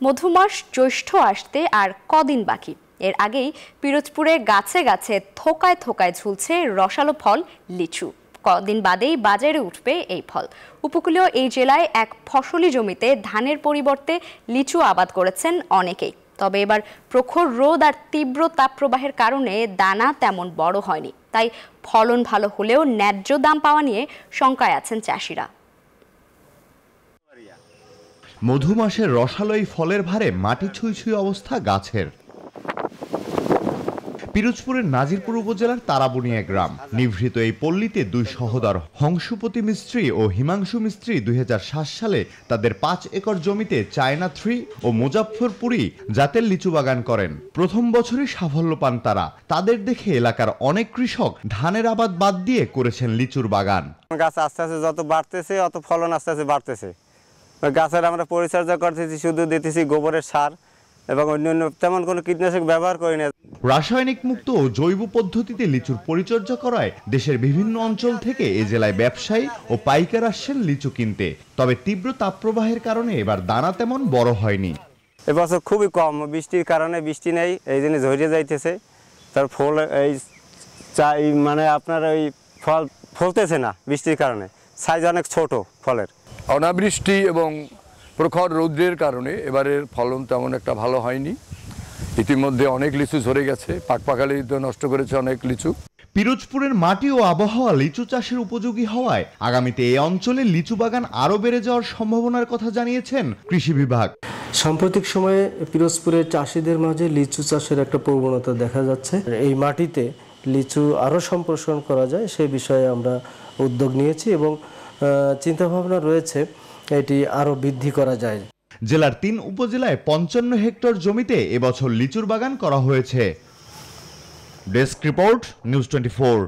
মধুমাস জ্যৈষ্ঠ আসতে আর কদিন বাকি। এর আগেই পিরোজপুরে গাছে গাছে থোকায় থোকায় ঝুলছে রসালো ফল লিচু। কদিন বাদেই বাজারে উঠবে এই ফল। উপকূলীয় এই জেলায় এক ফসলি জমিতে ধানের পরিবর্তে লিচু আবাদ করেছেন অনেকেই। তবে এবার প্রখর রোদ আর তীব্র তাপপ্রবাহের কারণে দানা তেমন বড় হয়নি। তাই ফলন ভালো হলেও ন্যায্য দাম পাওয়া নিয়ে শঙ্কায় আছেন চাষিরা। মধুমাসের রসালো এই ফলের ভারে মাটি ছুঁই ছুঁই অবস্থা গাছের। পিরোজপুরের নাজিরপুর উপজেলার তারাবুনিয়া গ্রাম নিভৃত এই পল্লীতে দুই সহোদর হংসুপতি মিস্ত্রি ও হিমাংশু মিস্ত্রি 2007 সালে তাদের 5 একর জমিতে চায়না 3 ও মুজাফফরপুরি জাতের লিচু বাগান করেন। প্রথম বছরই সাফল্য পান তারা। তাদের দেখে এলাকার অনেক কৃষক ধানের আবাদ বাদ দিয়ে করেছেন লিচুর বাগান। গাছ আস্তে আস্তে যত বাড়তেছে অত ফলন আস্তে আস্তে বাড়তেছে। গাছের আমরা পরিচর্যা করতেছি, শুধু দিতেছি গোবরের সার এবং অন্যান্য তেমন কোনো কীটনাশক ব্যবহার করি না। রাসায়নিক মুক্ত ও জৈব পদ্ধতিতে লিচুর পরিচর্যা করায় দেশের বিভিন্ন অঞ্চল থেকে এ জেলায় ব্যবসায়ী ও পাইকার আসছেন লিচু কিনতে। তবে তীব্র তাপপ্রবাহের কারণে এবার দানা তেমন বড় হয়নি। এবছর খুবই কম, বৃষ্টির কারণে বৃষ্টি নেই, এই জন্য ঝরিয়ে যাইতেছে। তার ফল এই মানে আপনার ওই ফল ফলতেছে না বৃষ্টির কারণে, সাইজ অনেক ছোট ফলের। অনাবৃষ্টি এবং প্রখর রৌদ্রের কারণে এবারের ফলন তেমন একটা ভালো হয়নি। ইতিমধ্যে অনেক লিচু ঝরে গেছে, পাকপাকালিতে নষ্ট করেছে অনেক লিচু। পিরোজপুরের মাটি ও আবহাওয়া লিচু চাষের উপযোগী হওয়ায় আগামীতে এই অঞ্চলে লিচু বাগান আরও বেড়ে যাওয়ার সম্ভাবনার কথা জানিয়েছেন কৃষি বিভাগ। সাম্প্রতিক সময়ে পিরোজপুরের চাষিদের মাঝে লিচু চাষের একটা প্রবণতা দেখা যাচ্ছে। এই মাটিতে লিচু আরও সম্প্রসারণ করা যায় সে বিষয়ে আমরা উদ্যোগ নিয়েছি এবং চিন্তাভাবনা রয়েছে এটি আরও বৃদ্ধি করা যায়। জেলার 3 উপজেলায় 55 হেক্টর জমিতে এবছর লিচুর বাগান করা হয়েছে। Desk report, news 24।